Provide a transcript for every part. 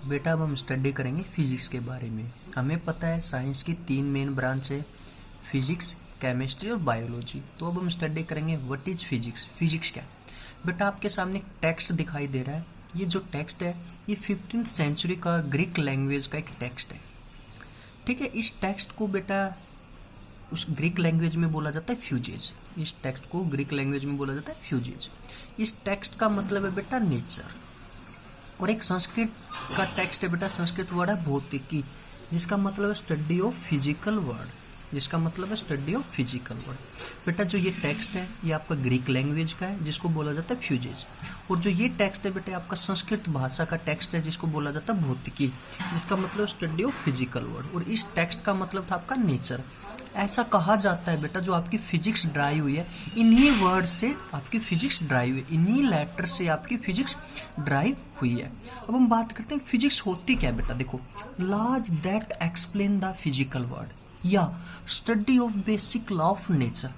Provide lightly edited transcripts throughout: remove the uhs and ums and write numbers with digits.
बेटा अब हम स्टडी करेंगे फिजिक्स के बारे में। हमें पता है साइंस की 3 मेन ब्रांच है, फिजिक्स, केमिस्ट्री और बायोलॉजी। तो अब हम स्टडी करेंगे व्हाट इज फिजिक्स। फिजिक्स क्या है? बेटा आपके सामने एक टेक्स्ट दिखाई दे रहा है। ये जो टेक्स्ट है ये 15th सेंचुरी का ग्रीक लैंग्वेज का एक टेक्स्ट है। ठीक है, इस टेक्स्ट को बेटा उस ग्रीक लैंग्वेज में बोला जाता है फ्यूजेज। इस टेक्स्ट को ग्रीक लैंग्वेज में बोला जाता है फ्यूजेज। इस टेक्स्ट का मतलब है बेटा नेचर। और एक संस्कृत का टेक्स्ट है बेटा, संस्कृत वर्ड है भौतिकी, जिसका मतलब है स्टडी ऑफ फिजिकल वर्ड। जिसका मतलब है स्टडी ऑफ फिजिकल वर्ड। बेटा जो ये टेक्स्ट है ये आपका ग्रीक लैंग्वेज का है, जिसको बोला जाता है फ्यूजेज। और जो ये टेक्स्ट है बेटा आपका संस्कृत भाषा का टेक्स्ट है, जिसको बोला जाता है भौतिकी, जिसका मतलब स्टडी ऑफ फिजिकल वर्ड। और इस टेक्स्ट का मतलब था आपका नेचर। ऐसा कहा जाता है बेटा जो आपकी फिजिक्स ड्राइव हुई है, इन्हीं वर्ड से आपकी फिजिक्स ड्राइव हुई है, इन्हीं लेटर से आपकी फिजिक्स ड्राइव हुई है। अब हम बात करते हैं फिजिक्स होती क्या है बेटा। देखो, laws that explain the physical world या study of basic law of nature.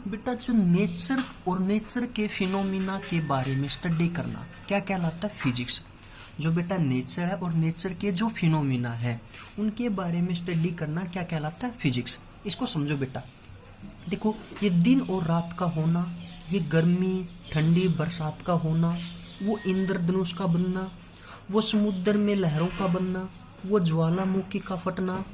बेटा जो नेचर और नेचर के फिनोमिना के बारे में स्टडी करना क्या कहलाता है? फिजिक्स। जो बेटा नेचर है और नेचर के जो फिनोमिना है उनके बारे में स्टडी करना क्या कहलाता है? फिजिक्स। इसको समझो बेटा। देखो, ये दिन और रात का होना, ये गर्मी ठंडी बरसात का होना, वो इंद्रधनुष का बनना, वो समुद्र में लहरों का बनना, वो ज्वालामुखी का फटना,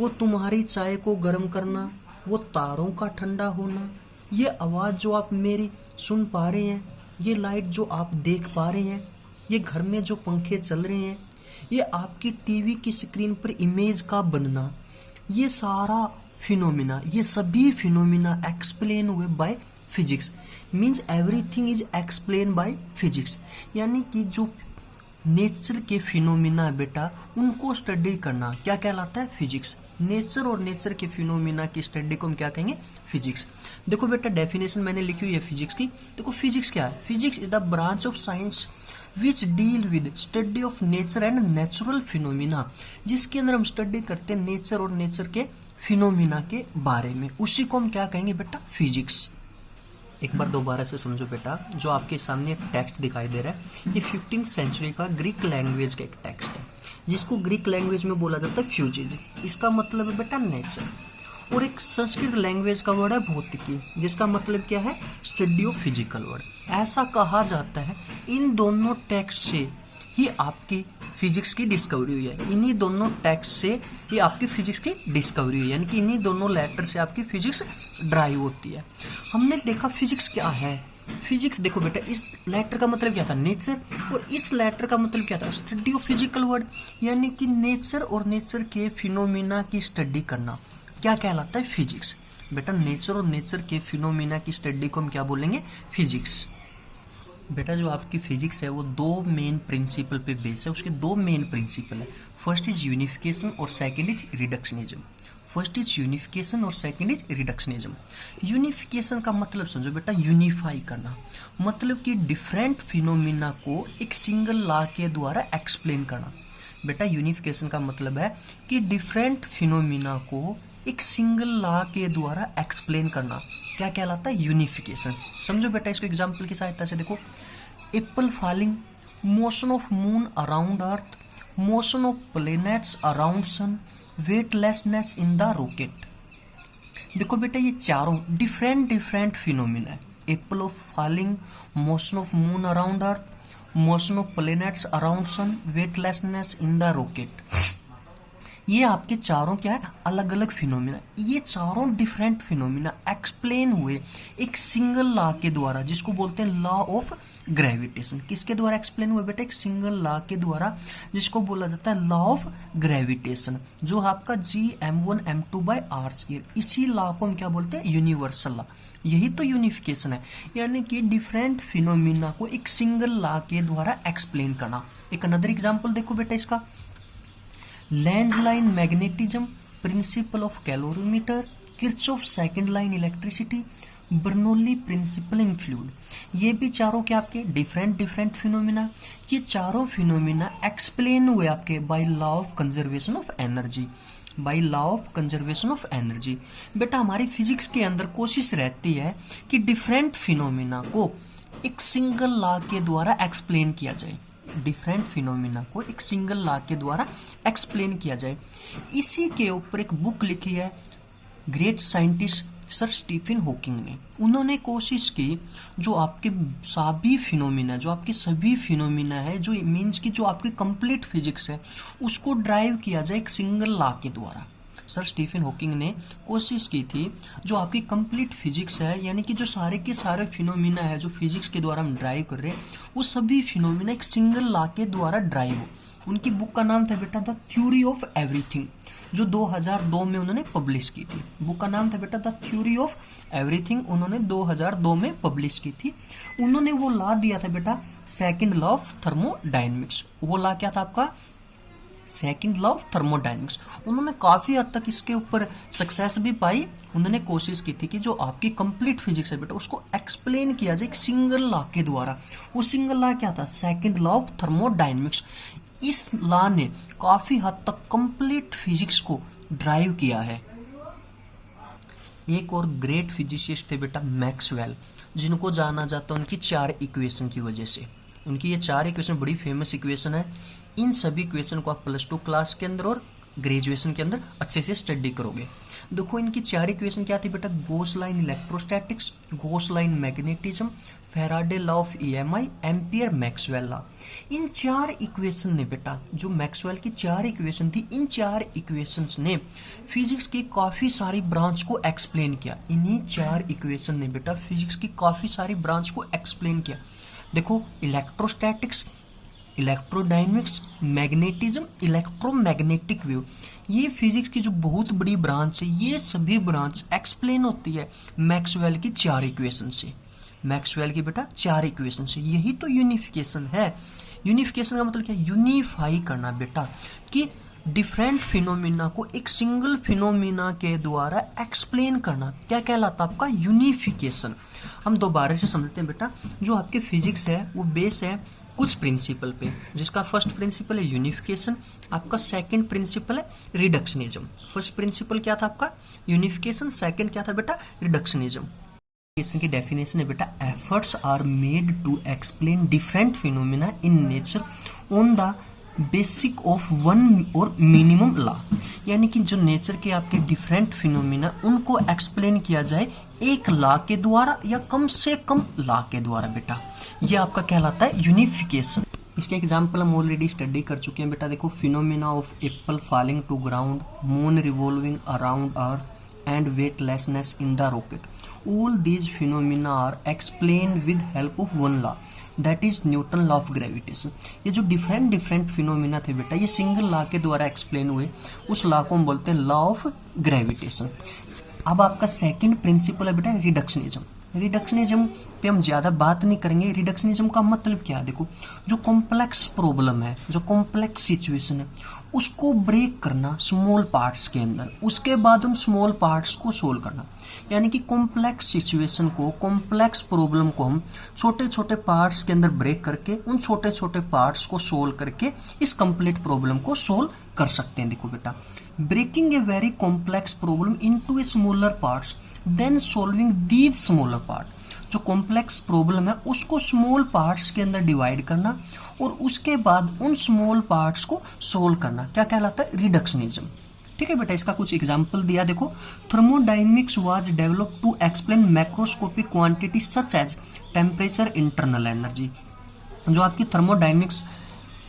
वो तुम्हारी चाय को गर्म करना, वो तारों का ठंडा होना, ये आवाज़ जो आप मेरी सुन पा रहे हैं, ये लाइट जो आप देख पा रहे हैं, ये घर में जो पंखे चल रहे हैं, ये आपकी टीवी की स्क्रीन पर इमेज का बनना, ये सारा फिनोमिना, ये सभी फिनोमिना एक्सप्लेन हुए by physics. Means everything is explain by physics. यानी कि जो नेचर के फिनोमिना है बेटा उनको स्टडी करना क्या कहलाता है? फिजिक्स। नेचर और नेचर के फिनोमिना की स्टडी को हम क्या कहेंगे? फिजिक्स। देखो बेटा डेफिनेशन मैंने लिखी हुई है फिजिक्स की। देखो फिजिक्स क्या है? Physics is the branch of science which deal with study of nature and natural phenomena, जिसके अंदर हम स्टडी करते हैं नेचर और नेचर के फिनोमिना के बारे में, उसी को हम क्या कहेंगे बेटा? फिजिक्स। एक बार दोबारा से समझो बेटा, जो आपके सामने एक टेक्स्ट दिखाई दे रहा है ये 15th सेंचुरी का ग्रीक लैंग्वेज का एक टेक्स्ट है, जिसको ग्रीक लैंग्वेज में बोला जाता है फ्यूजेज। इसका मतलब है बेटा नेचर। और एक संस्कृत लैंग्वेज का वर्ड है भौतिकी, जिसका मतलब क्या है? Study of physical word. ऐसा कहा जाता है इन दोनों टेक्स्ट से ही आपकी फिजिक्स की डिस्कवरी हुई है। इन्हीं दोनों टेक्स्ट से ही आपकी फिजिक्स की डिस्कवरी हुई है, यानी कि इन्हीं दोनों लेटर से आपकी फिजिक्स ड्राइव होती है। हमने देखा फिजिक्स क्या है। फिजिक्स देखो बेटा, इस लेटर का मतलब क्या था? नेचर। और इस लेटर का मतलब क्या था? स्टडी ऑफ फिजिकल वर्ड, यानी कि नेचर और नेचर के फिनोमिना की स्टडी करना क्या कहलाता है? फिजिक्स। बेटा नेचर और नेचर के फिनोमिना की स्टडी को हम क्या बोलेंगे? फिजिक्स। बेटा जो आपकी फिजिक्स है वो 2 मेन प्रिंसिपल पे बेस है। उसके 2 मेन प्रिंसिपल है। फर्स्ट इज यूनिफिकेशन और second is reductionism. First is unification और सेकंड इज रिडक्शनिज्म। यूनिफिकेशन का मतलब समझो बेटा, यूनिफाई करना, मतलब कि डिफरेंट फिनोमिना को एक सिंगल लॉ के द्वारा एक्सप्लेन करना। बेटा यूनिफिकेशन का मतलब है कि डिफरेंट फिनोमिना को एक सिंगल लॉ के द्वारा एक्सप्लेन करना क्या कहलाता है? यूनिफिकेशन। समझो बेटा इसको एग्जांपल की सहायता से। देखो, apple falling, motion of moon around earth, motion of planets around sun, weightlessness in the rocket. देखो बेटा ये चारों डिफरेंट फिनोमिना है। Apple of falling, motion of moon around earth, motion of planets around sun, weightlessness in the rocket. ये आपके चारों क्या है? अलग अलग फिनोमिना। ये चारों डिफरेंट फिनोमिना एक्सप्लेन हुए एक सिंगल लॉ के द्वारा, जिसको बोलते हैं लॉ ऑफ ग्रेविटेशन। किसके द्वारा एक्सप्लेन हुए बेटा? एक सिंगल लॉ के द्वारा, जिसको बोला जाता है लॉ ऑफ ग्रेविटेशन, जो आपका G(m1m2/r²). इसी लॉ को हम क्या बोलते हैं? Universal law. यही तो यूनिफिकेशन है, यानी कि डिफरेंट फिनोमिना को एक सिंगल लॉ के द्वारा एक्सप्लेन करना। एक अनदर एग्जाम्पल देखो बेटा इसका, Lenz line magnetism, principle of calorimeter, Kirchhoff second line electricity, Bernoulli principle in fluid. ये भी चारों के आपके डिफरेंट फिनोमिना। ये चारों फिनोमिना एक्सप्लेन हुए आपके by law of conservation of energy. By law of conservation of energy. बेटा हमारी फिजिक्स के अंदर कोशिश रहती है कि डिफरेंट फिनोमिना को एक सिंगल लॉ के द्वारा एक्सप्लेन किया जाए। डिफरेंट फिनोमिना को एक सिंगल लॉ के द्वारा एक्सप्लेन किया जाए। इसी के ऊपर एक बुक लिखी है great scientist sir Stephen Hawking ने। उन्होंने कोशिश की जो आपके सभी फिनोमिना, जो आपके सभी फिनोमिना है, जो मीन्स की जो आपकी कंप्लीट फिजिक्स है, उसको ड्राइव किया जाए एक सिंगल लॉ के द्वारा। सर स्टीफन हॉकिंग ने कोशिश की थी जो आपकी कंप्लीट फिजिक्स है, यानी कि जो सारे के सारे फिनोमिना है जो फिजिक्स के द्वारा हम ड्राइव कर रहे हैं, वो सभी फिनोमिना एक सिंगल लॉ के द्वारा ड्राइव हो। उनकी बुक का नाम था बेटा द थ्योरी ऑफ एवरीथिंग, जो 2002 में उन्होंने पब्लिश की थी। बुक का नाम था बेटा द थ्योरी ऑफ एवरीथिंग, उन्होंने 2002 में पब्लिश की थी। उन्होंने वो लॉ दिया था बेटा सेकंड लॉ ऑफ थर्मोडायनेमिक्स। वो लॉ क्या था आपका? Second law of thermodynamics. उन्होंने काफी हद तक इसके ऊपर सक्सेस भी पाई। उन्होंने कोशिश की थी कि जो आपकी कंप्लीट फिजिक्स है बेटा उसको एक्सप्लेन किया जाए एक सिंगल लॉ के द्वारा। वो सिंगल लॉ क्या था? Second law of thermodynamics. इस लॉ ने काफी हद तक कंप्लीट फिजिक्स को ड्राइव किया है। एक और ग्रेट फिजिसिस्ट थे बेटा मैक्सवेल, जिनको जाना जाता है उनकी 4 इक्वेशन की वजह से। उनकी ये 4 इक्वेशन बड़ी फेमस इक्वेशन है। इन सभी इक्वेशन को आप +2 क्लास के अंदर और ग्रेजुएशन के अंदर अच्छे से स्टडी करोगे। देखो इनकी 4 इक्वेशन क्या थी बेटा? Gauss line electrostatics, Gauss line magnetism, Faraday law of EMI, ampere Maxwell law. In 4 equation ने बेटा, जो मैक्सवेल की 4 इक्वेशन थी, इन 4 इक्वेशंस ने फिजिक्स की काफी सारी ब्रांच को एक्सप्लेन किया। इन्हीं 4 इक्वेशन ने बेटा फिजिक्स की काफी सारी ब्रांच को एक्सप्लेन किया। देखो electrostatics, electrodynamics, magnetism, electromagnetic wave, ये फिजिक्स की जो बहुत बड़ी ब्रांच है, ये सभी ब्रांच एक्सप्लेन होती है मैक्सवेल की 4 इक्वेशन से। मैक्सवेल की बेटा 4 इक्वेशन से। यही तो यूनिफिकेशन है। यूनिफिकेशन का मतलब क्या? यूनिफाई करना बेटा, कि डिफरेंट फिनोमिना को एक सिंगल फिनोमिना के द्वारा एक्सप्लेन करना। क्या कहलाता है आपका? यूनिफिकेशन। हम दोबारा से समझते हैं बेटा। जो आपके फिजिक्स है वो बेस है कुछ प्रिंसिपल पे, जिसका फर्स्ट प्रिंसिपल है यूनिफिकेशन, आपका सेकंड प्रिंसिपल है रिडक्शनिज्म। फर्स्ट प्रिंसिपल क्या था आपका? यूनिफिकेशन। सेकंड क्या था बेटा? रिडक्शनिज्म। यूनिफिकेशन की डेफिनेशन है बेटा efforts are made to explain different phenomena in nature on the basic of one or minimum law. यानी कि जो नेचर के आपके डिफरेंट फिनोमिना उनको एक्सप्लेन किया जाए एक लॉ के द्वारा या कम से कम लॉ के द्वारा बेटा, ये आपका कहलाता है यूनिफिकेशन। इसके एग्जाम्पल हम ऑलरेडी स्टडी कर चुके हैं बेटा। देखो phenomena of apple falling to ground, moon revolving around earth and weightlessness in the rocket. All these phenomena are explained with help of one law, that is Newton law of gravitation. ये जो different phenomena थे बेटा, ये single law के द्वारा explain हुए। उस law को हम बोलते हैं लॉ ऑफ ग्रेविटेशन। अब आपका सेकंड प्रिंसिपल है बेटा रिडक्शनिज्म। रिडक्शनिज्म पे हम ज्यादा बात नहीं करेंगे। रिडक्शनिज्म का मतलब क्या है? देखो जो कॉम्प्लेक्स प्रॉब्लम है, जो कॉम्प्लेक्स सिचुएशन है, उसको ब्रेक करना स्मॉल पार्ट्स के अंदर, उसके बाद उन स्मॉल पार्ट्स को सोल्व करना। यानी कि कॉम्प्लेक्स सिचुएशन को, कॉम्प्लेक्स प्रॉब्लम को हम छोटे छोटे पार्ट्स के अंदर ब्रेक करके उन छोटे छोटे पार्ट्स को सोल्व करके इस कंप्लीट प्रॉब्लम को सोल्व कर सकते हैं। देखो बेटा, breaking a very complex problem into a smaller parts then solving these smaller part. जो कॉम्प्लेक्स प्रॉब्लम है उसको स्मॉल पार्ट्स के अंदर डिवाइड करना और उसके बाद उन स्मॉल पार्ट्स को सोल्व करना, क्या कहलाता है? रिडक्शनिज्म। ठीक है बेटा, इसका कुछ एग्जाम्पल दिया। देखो thermodynamics was developed to explain macroscopic quantity such as temperature, internal energy. जो आपकी थर्मोडायनेमिक्स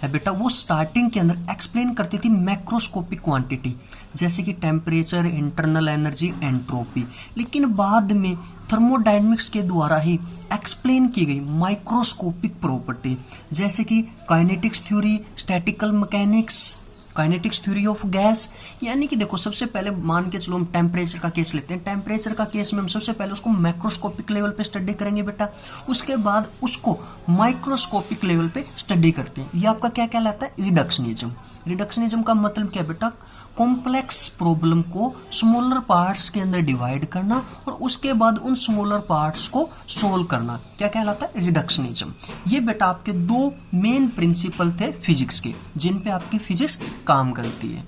है बेटा, वो स्टार्टिंग के अंदर एक्सप्लेन करती थी मैक्रोस्कोपिक क्वांटिटी, जैसे कि टेम्परेचर, इंटरनल एनर्जी, एंट्रोपी। लेकिन बाद में थर्मोडायनेमिक्स के द्वारा ही एक्सप्लेन की गई माइक्रोस्कोपिक प्रॉपर्टी, जैसे कि kinetics theory, statistical mechanics, kinetics theory of gas. यानी कि देखो सबसे पहले मान के चलो हम टेम्परेचर का केस लेते हैं। टेम्परेचर का केस में हम सबसे पहले उसको मैक्रोस्कोपिक लेवल पे स्टडी करेंगे बेटा, उसके बाद उसको माइक्रोस्कोपिक लेवल पे स्टडी करते हैं। ये आपका क्या कहलाता है? रिडक्शनिज्म। रिडक्शनिज्म का मतलब क्या बेटा? कॉम्प्लेक्स प्रॉब्लम को स्मॉलर पार्ट्स के अंदर डिवाइड करना और उसके बाद उन स्मॉलर पार्ट्स को सोल्व करना, क्या कहलाता है? रिडक्शनिज्म। ये बेटा आपके 2 मेन प्रिंसिपल थे फिजिक्स के, जिन पे आपकी फिजिक्स काम करती है।